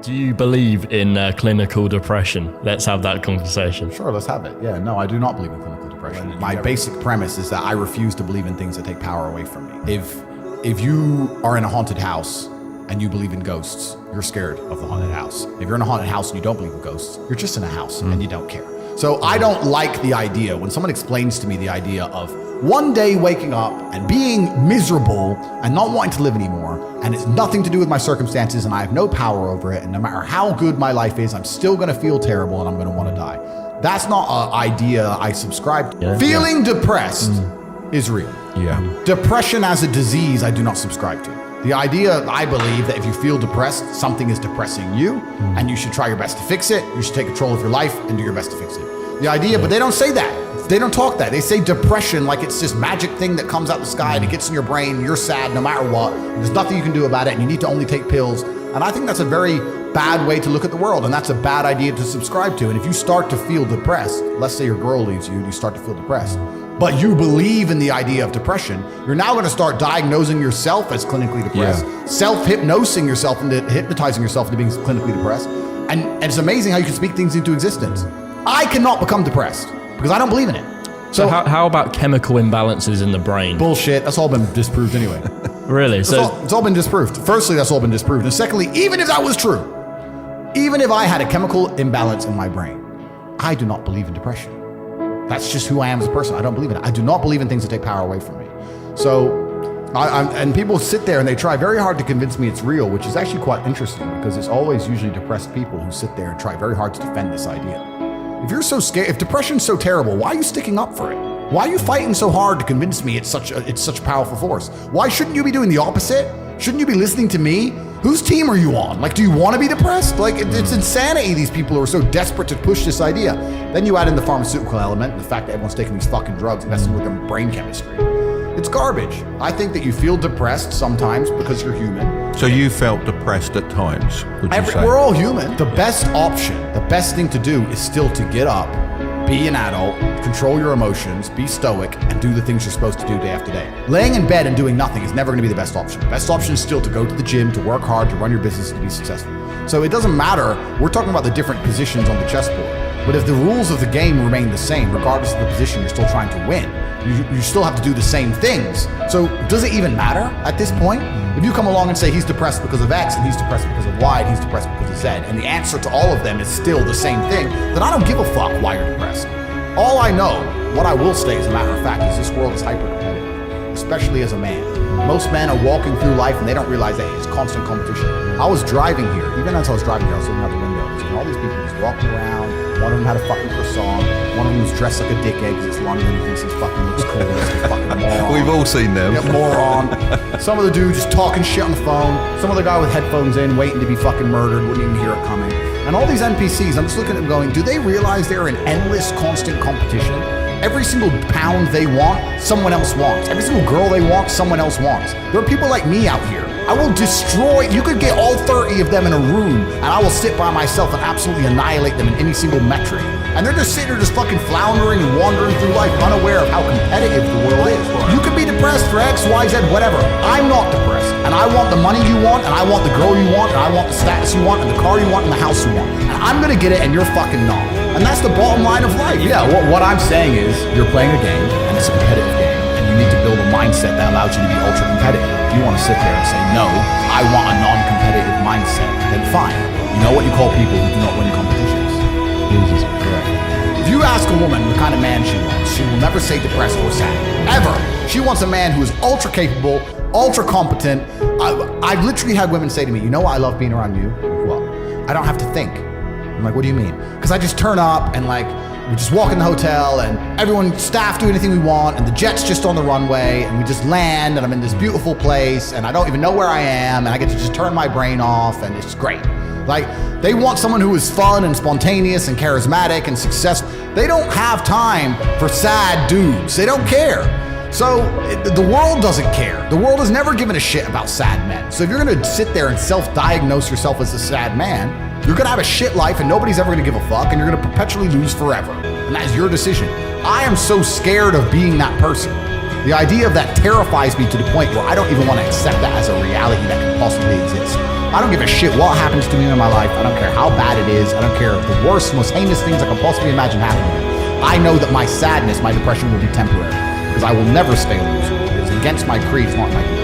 Do you believe in clinical depression? Let's have that conversation. Sure, let's have it. Yeah, no, I do not believe in clinical depression. My basic premise is that I refuse to believe in things that take power away from me. If you are in a haunted house and you believe in ghosts, you're scared of the haunted house. If you're in a haunted house and you don't believe in ghosts, you're just in a house and you don't care. So I don't like the idea when someone explains to me the idea of one day waking up and being miserable and not wanting to live anymore, and it's nothing to do with my circumstances and I have no power over it, and no matter how good my life is, I'm still gonna feel terrible and I'm gonna wanna die. That's not an idea I subscribe to. Yeah. Feeling depressed is real. Yeah. Depression as a disease, I do not subscribe to. The idea, I believe, that if you feel depressed, something is depressing you, and you should try your best to fix it. You should take control of your life and do your best to fix it. The idea, but they don't say that. They don't talk that. They say depression like it's this magic thing that comes out the sky and it gets in your brain, and you're sad no matter what. There's nothing you can do about it, and you need to only take pills. And I think that's a very bad way to look at the world, and that's a bad idea to subscribe to. And if you start to feel depressed, let's say your girl leaves you and you start to feel depressed, but you believe in the idea of depression, you're now going to start diagnosing yourself as clinically depressed, self-hypnosing yourself into hypnotizing yourself into being clinically depressed. And it's amazing how you can speak things into existence. I cannot become depressed because I don't believe in it. So how about chemical imbalances in the brain? Bullshit. That's all been disproved anyway. Really? It's all been disproved. Firstly, that's all been disproved. And secondly, even if that was true, even if I had a chemical imbalance in my brain, I do not believe in depression. That's just who I am as a person. I don't believe in it. I do not believe in things that take power away from me. So, and people sit there and they try very hard to convince me it's real, which is actually quite interesting because it's always usually depressed people who sit there and try very hard to defend this idea. If you're so scared, if depression's so terrible, why are you sticking up for it? Why are you fighting so hard to convince me it's such a powerful force? Why shouldn't you be doing the opposite? Shouldn't you be listening to me? Whose team are you on? Like, do you want to be depressed? Like, it's insanity, these people who are so desperate to push this idea. Then you add in the pharmaceutical element, the fact that everyone's taking these fucking drugs, messing with their brain chemistry. It's garbage. I think that you feel depressed sometimes because you're human. So you felt depressed at times, would you say? We're all human. The best option, the best thing to do is still to get up, be an adult, control your emotions, be stoic, and do the things you're supposed to do day after day. Laying in bed and doing nothing is never going to be the best option. The best option is still to go to the gym, to work hard, to run your business, to be successful. So it doesn't matter. We're talking about the different positions on the chessboard. But if the rules of the game remain the same, regardless of the position you're still trying to win, you still have to do the same things. So does it even matter at this point? If you come along and say he's depressed because of X, and he's depressed because of Y, and he's depressed because of Z, and the answer to all of them is still the same thing, then I don't give a fuck why you're depressed. All I know, what I will say as a matter of fact, is this world is hyper-competitive, especially as a man. Most men are walking through life and they don't realize that it's constant competition. I was driving here, even as I was driving here, I was looking out the windows, and all these people just walking around. One of them had a fucking croissant. One of them was dressed like a dickhead because it's London. He thinks he fucking looks cool. He's a fucking moron. We've all seen them. Yeah, moron. Some of the dude just talking shit on the phone. Some other guy with headphones in, waiting to be fucking murdered, wouldn't even hear it coming. And all these NPCs, I'm just looking at them going, do they realize they're in endless, constant competition? Every single pound they want, someone else wants. Every single girl they want, someone else wants. There are people like me out here. I will destroy, you could get all 30 of them in a room and I will sit by myself and absolutely annihilate them in any single metric. And they're just sitting there just fucking floundering and wandering through life unaware of how competitive the world is. You could be depressed for X, Y, Z, whatever. I'm not depressed. And I want the money you want, and I want the girl you want, and I want the status you want, and the car you want, and the house you want. And I'm gonna get it and you're fucking not. And that's the bottom line of life. Yeah, what I'm saying is you're playing a game and it's a competitive game. And you need to build a mindset that allows you to be ultra competitive. If you want to sit there and say, no, I want a non-competitive mindset, then fine. You know what you call people who do not win competitions? Losers. Correct. If you ask a woman what kind of man she wants, she will never say depressed or sad. Ever. She wants a man who is ultra capable, ultra competent. I've literally had women say to me, you know why I love being around you? Well, I don't have to think. I'm like, what do you mean? Because I just turn up and like, we just walk in the hotel and everyone, staff do anything we want and the jet's just on the runway and we just land and I'm in this beautiful place and I don't even know where I am and I get to just turn my brain off and it's great. Like, they want someone who is fun and spontaneous and charismatic and successful. They don't have time for sad dudes. They don't care. So the world doesn't care. The world has never given a shit about sad men. So if you're gonna sit there and self-diagnose yourself as a sad man, you're gonna have a shit life and nobody's ever gonna give a fuck and you're gonna perpetually lose forever. And that is your decision. I am so scared of being that person. The idea of that terrifies me to the point where I don't even wanna accept that as a reality that can possibly exist. I don't give a shit what happens to me in my life. I don't care how bad it is. I don't care the worst, most heinous things I can possibly imagine happening to me. I know that my sadness, my depression will be temporary because I will never stay a loser. It's against my creed. It's not my